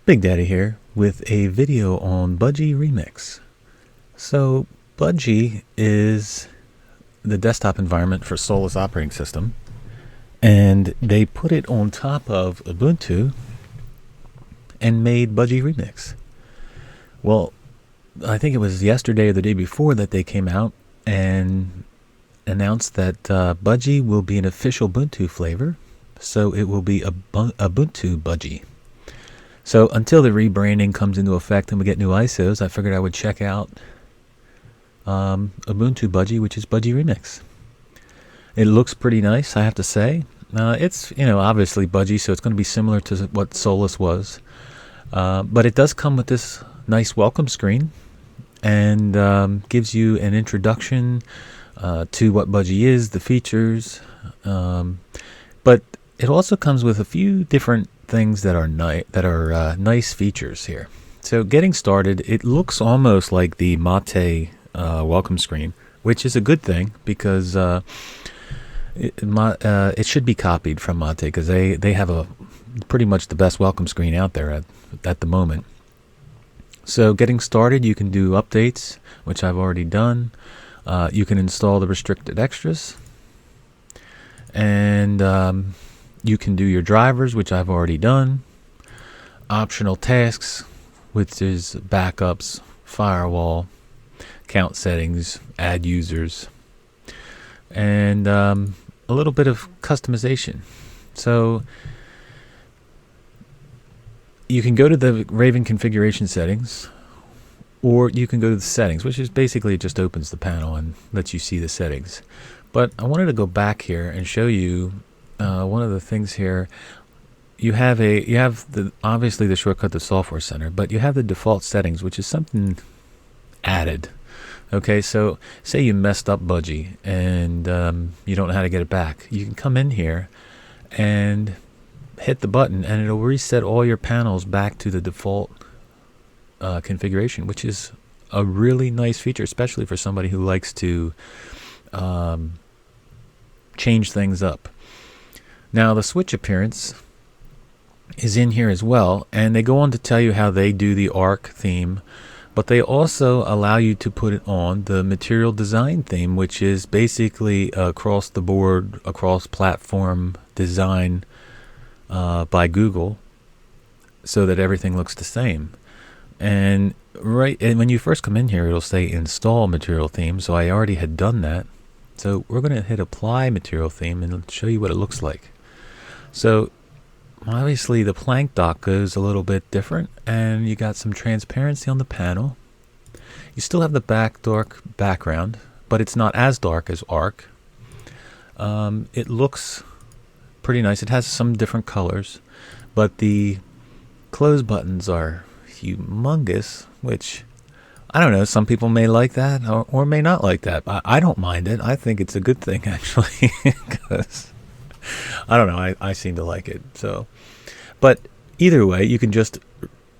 Big Daddy here with a video on Budgie-Remix. So Budgie is the desktop environment for Solus operating system, and they put it on top of Ubuntu and made Budgie-Remix. Well, I think it was yesterday or the day before that they came out and announced that Budgie will be an official Ubuntu flavor, so it will be Ubuntu Budgie. So until the rebranding comes into effect and we get new ISOs, I figured I would check out Ubuntu Budgie, which is Budgie-Remix. It looks pretty nice, I have to say. It's, obviously Budgie, so it's going to be similar to what Solus was. But it does come with this nice welcome screen and gives you an introduction to what Budgie is, the features. But it also comes with a few different things that are nice features here. So getting started, it looks almost like the Mate welcome screen, which is a good thing because it should be copied from Mate because they have pretty much the best welcome screen out there at the moment. So getting started, you can do updates, which I've already done. You can install the restricted extras, and you can do your drivers, which I've already done. Optional tasks, which is backups, firewall, count settings, add users, and a little bit of customization. So you can go to the Raven configuration settings, or you can go to the settings, which is basically it just opens the panel and lets you see the settings. But I wanted to go back here and show you one of the things here. You have obviously the shortcut to Software Center, but you have the default settings, which is something added. Okay, so say you messed up Budgie and you don't know how to get it back. You can come in here and hit the button, and it'll reset all your panels back to the default configuration, which is a really nice feature, especially for somebody who likes to change things up. Now the switch appearance is in here as well, and they go on to tell you how they do the ARC theme, but they also allow you to put it on the material design theme, which is basically across the board, across platform design by Google, so that everything looks the same. And when you first come in here, it'll say install material theme, so I already had done that. So we're going to hit apply material theme and show you what it looks like. So obviously the plank dock goes a little bit different, and you got some transparency on the panel. You still have the dark background, but it's not as dark as ARC. It looks pretty nice. It has some different colors, but the close buttons are humongous, which I don't know, some people may like that or may not like that. I don't mind it. I think it's a good thing, actually, because I don't know, I seem to like it. So, but either way, you can just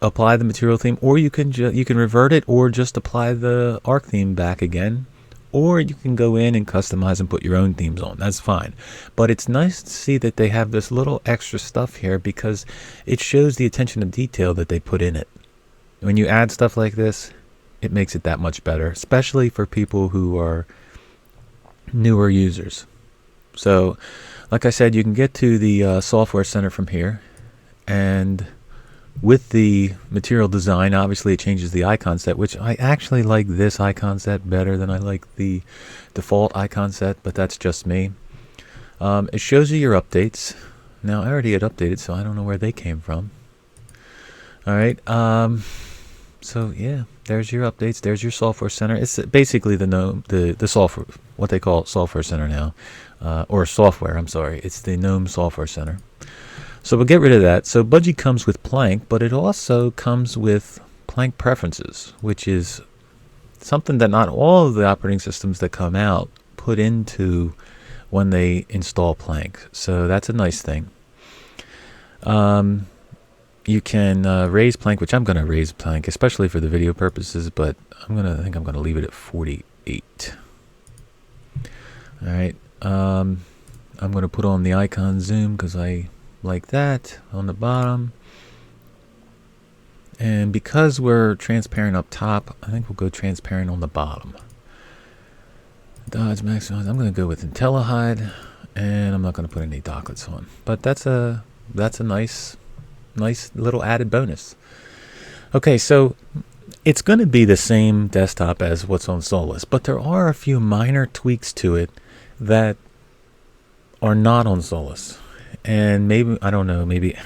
apply the material theme, or you can revert it, or just apply the ARC theme back again, or you can go in and customize and put your own themes on. That's fine. But it's nice to see that they have this little extra stuff here, because it shows the attention to detail that they put in it. When you add stuff like this, it makes it that much better, especially for people who are newer users. So, like I said, you can get to the Software Center from here, and with the material design, obviously it changes the icon set, which I actually like this icon set better than I like the default icon set, but that's just me. It shows you your updates. Now, I already had updated, so I don't know where they came from. Alright, so yeah, there's your updates, there's your Software Center. It's basically the software, what they call Software Center now, or software, I'm sorry. It's the GNOME Software Center. So we'll get rid of that. So Budgie comes with Plank, but it also comes with Plank Preferences, which is something that not all of the operating systems that come out put into when they install Plank. So that's a nice thing. You can raise Plank, which I'm going to raise Plank, especially for the video purposes, but I think I'm going to leave it at 48. All right. I'm going to put on the icon zoom because I like that on the bottom. And because we're transparent up top, I think we'll go transparent on the bottom. Dodge maximize. I'm going to go with IntelliHide, and I'm not going to put any docklets on. But that's a nice little added bonus. Okay, so it's going to be the same desktop as what's on Solus, but there are a few minor tweaks to it that are not on Solus. And maybe, I don't know, maybe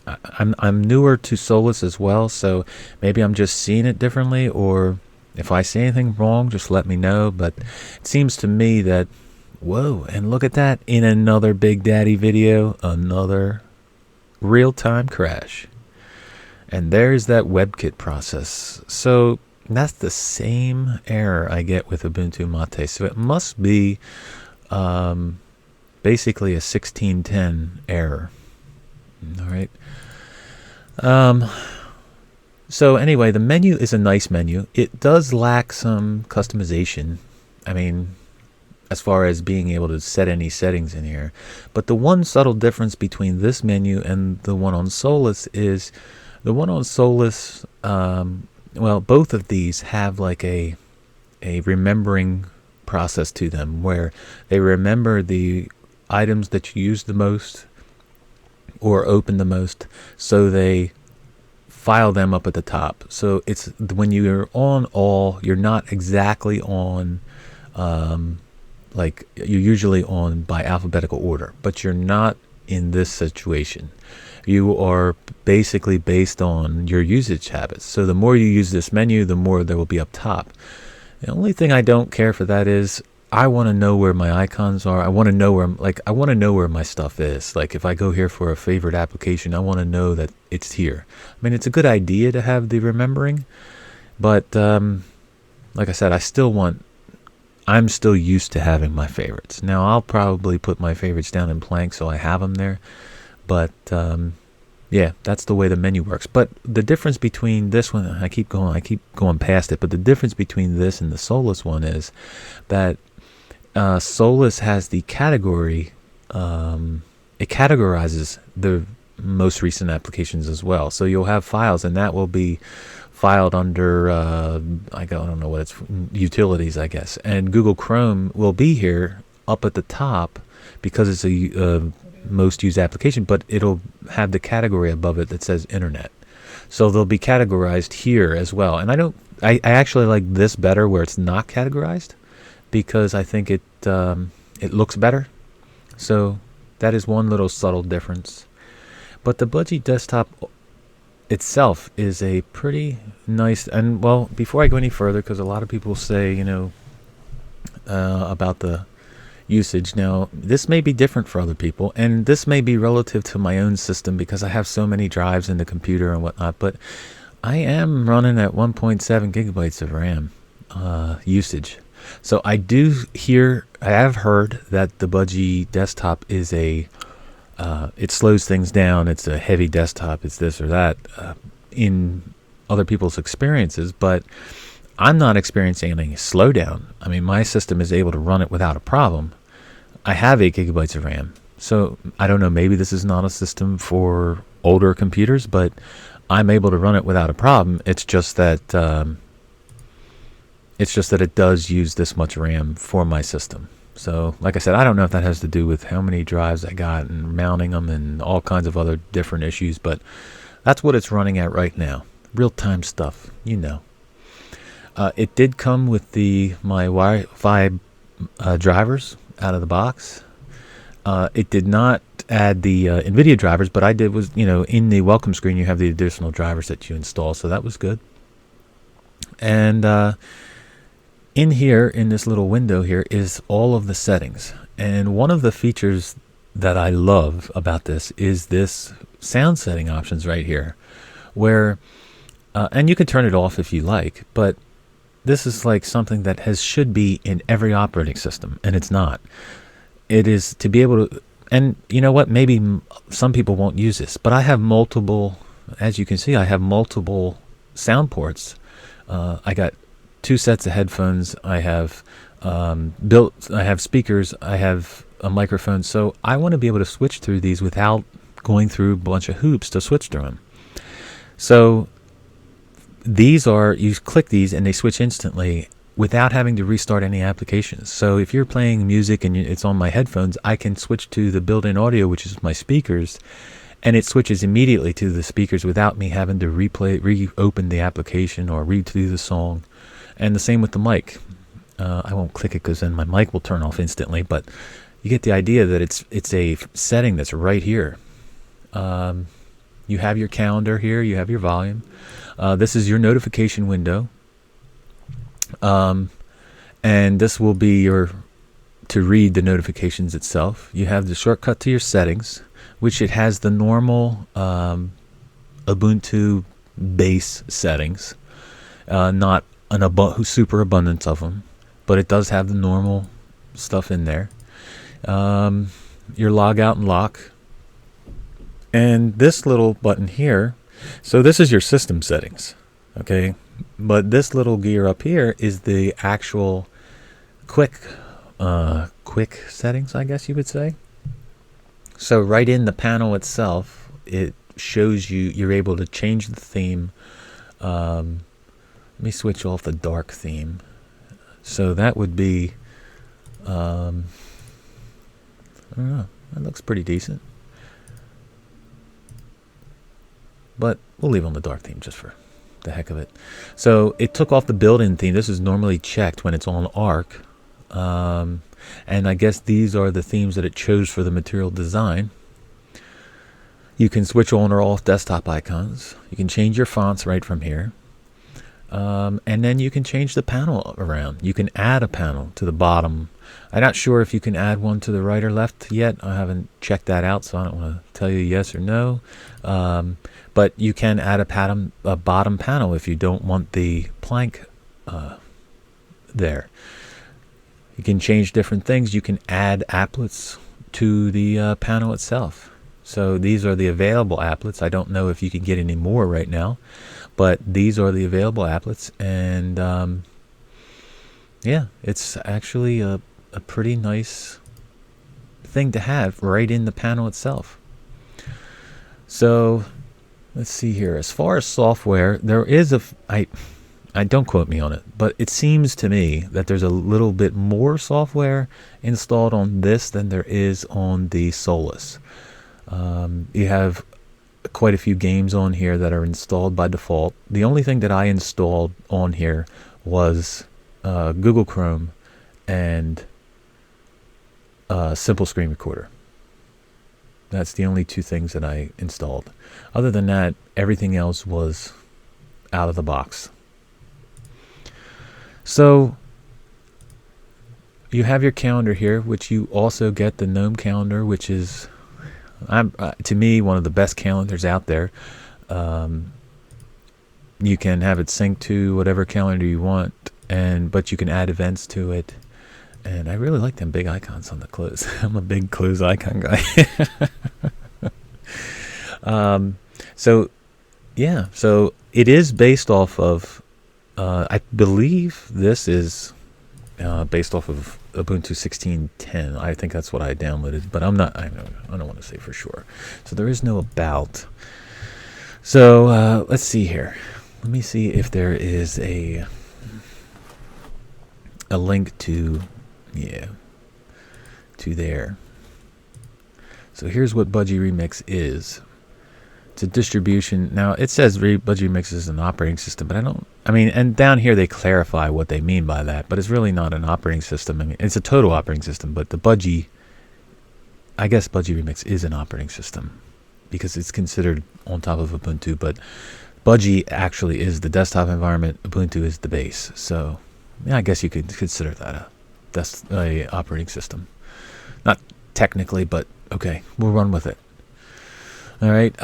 I'm newer to Solus as well, so maybe I'm just seeing it differently, or if I say anything wrong, just let me know. But it seems to me that, whoa, and look at that, in another Big Daddy video, another real-time crash. And there's that WebKit process. So that's the same error I get with Ubuntu Mate. So it must be basically a 1610 error. All right. So anyway, the menu is a nice menu. It does lack some customization. I mean, as far as being able to set any settings in here. But the one subtle difference between this menu and the one on Solus is the one on Solus, well, both of these have like a remembering process to them, where they remember the items that you use the most or open the most, so they file them up at the top. So it's when you're on all, you're not exactly on, like you're usually on by alphabetical order, but you're not in this situation. You are basically based on your usage habits. So the more you use this menu, the more there will be up top. The only thing I don't care for that is I want to know where my icons are. I want to know where, like, I want to know where my stuff is. Like if I go here for a favorite application, I want to know that it's here. I mean, it's a good idea to have the remembering, but like I said, I'm still used to having my favorites. Now I'll probably put my favorites down in blank so I have them there. But yeah, that's the way the menu works. But the difference between this one, I keep going past it, but the difference between this and the Solus one is that Solus has the category, it categorizes the most recent applications as well. So you'll have files, and that will be filed under, I don't know what it's, utilities, I guess. And Google Chrome will be here up at the top because it's a most used application, but it'll have the category above it that says internet. So they'll be categorized here as well. And I actually like this better where it's not categorized, because I think it looks better. So that is one little subtle difference. But the Budgie desktop itself is a pretty nice, and well, before I go any further, because a lot of people say, you know, about the usage. Now, this may be different for other people, and this may be relative to my own system because I have so many drives in the computer and whatnot, but I am running at 1.7 gigabytes of RAM usage. So I have heard that the Budgie desktop is it slows things down, it's a heavy desktop, it's this or that in other people's experiences, but I'm not experiencing any slowdown. I mean, my system is able to run it without a problem. I have 8 gigabytes of RAM. So I don't know, maybe this is not a system for older computers, but I'm able to run it without a problem. It's just that it does use this much RAM for my system. So like I said, I don't know if that has to do with how many drives I got and mounting them and all kinds of other different issues, but that's what it's running at right now. Real-time stuff, you know. It did come with my Wi-Fi drivers out of the box. It did not add the NVIDIA drivers, but I did was, you know, in the welcome screen you have the additional drivers that you install, so that was good. And in here, in this little window here, is all of the settings. And one of the features that I love about this is this sound setting options right here, where, and you can turn it off if you like, but this is like something that should be in every operating system, and it's not. It is to be able to, and you know what, maybe some people won't use this, but I have multiple, as you can see, I have multiple sound ports. I got 2 sets of headphones, I have I have speakers, I have a microphone, so I want to be able to switch through these without going through a bunch of hoops to switch through them. So these are, you click these and they switch instantly without having to restart any applications. So if you're playing music and it's on my headphones, I can switch to the built-in audio, which is my speakers, and it switches immediately to the speakers without me having to reopen the application or redo the song. And the same with the mic. I won't click it because then my mic will turn off instantly, but you get the idea that it's a setting that's right here. You have your calendar here, you have your volume. This is your notification window. And this will be to read the notifications itself. You have the shortcut to your settings, which it has the normal Ubuntu base settings, not an super abundance of them, but it does have the normal stuff in there. Your log out and lock. And this little button here, so this is your system settings, okay? But this little gear up here is the actual quick settings, I guess you would say. So right in the panel itself, it shows you're able to change the theme. Let me switch off the dark theme. So that would be, I don't know, that looks pretty decent. But we'll leave on the dark theme just for the heck of it. So it took off the built-in theme. This is normally checked when it's on Arc. And I guess these are the themes that it chose for the material design. You can switch on or off desktop icons. You can change your fonts right from here. And then you can change the panel around. You can add a panel to the bottom. I'm not sure if you can add one to the right or left yet. I haven't checked that out, so I don't want to tell you yes or no. But you can add a bottom panel if you don't want the plank there. You can change different things. You can add applets to the panel itself. So these are the available applets. I don't know if you can get any more right now, but these are the available applets. And yeah, it's actually a pretty nice thing to have right in the panel itself. So let's see here. As far as software, there is I don't quote me on it, but it seems to me that there's a little bit more software installed on this than there is on the Solus. You have quite a few games on here that are installed by default. The only thing that I installed on here was Google Chrome and Simple Screen Recorder. That's the only two things that I installed. Other than that, everything else was out of the box. So you have your calendar here, which you also get the GNOME calendar, which is, to me, one of the best calendars out there. You can have it synced to whatever calendar you want, but you can add events to it. And I really like them big icons on the close. I'm a big close icon guy. So yeah, so it is based off of, I believe this is based off of Ubuntu 16.10. I think that's what I downloaded, but I don't want to say for sure. So there is no about. So let's see here. Let me see if there is a link to, to there. So here's what Budgie-Remix is. It's a distribution. Now it says Budgie-Remix is an operating system, but and down here they clarify what they mean by that, but it's really not an operating system. I mean, it's a total operating system, but I guess Budgie-Remix is an operating system because it's considered on top of Ubuntu, but Budgie actually is the desktop environment. Ubuntu is the base. So yeah, I guess you could consider that a operating system. Not technically, but okay, we'll run with it. All right.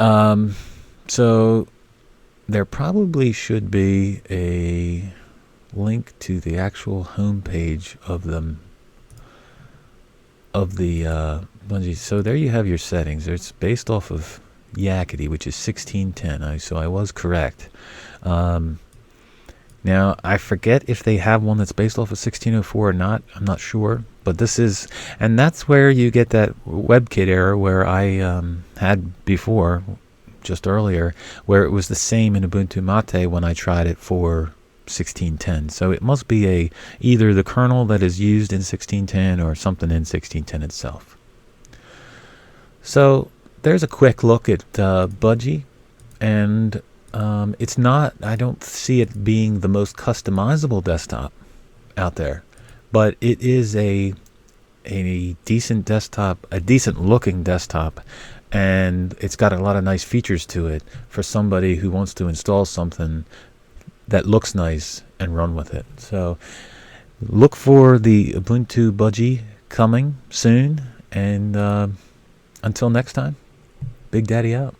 So there probably should be a link to the actual homepage of the Budgie. So there you have your settings. It's based off of Yakety, which is 16.10. So I was correct. Now I forget if they have one that's based off of 16.04 or not. I'm not sure, but this is, and that's where you get that WebKit error where I had before, just earlier, where it was the same in Ubuntu Mate when I tried it for 1610. So it must be either the kernel that is used in 1610 or something in 1610 itself. So there's a quick look at Budgie, and it's not, I don't see it being the most customizable desktop out there, but it is a decent desktop, a decent looking desktop, and it's got a lot of nice features to it for somebody who wants to install something that looks nice and run with it. So look for the Ubuntu Budgie coming soon, and until next time, Big Daddy out.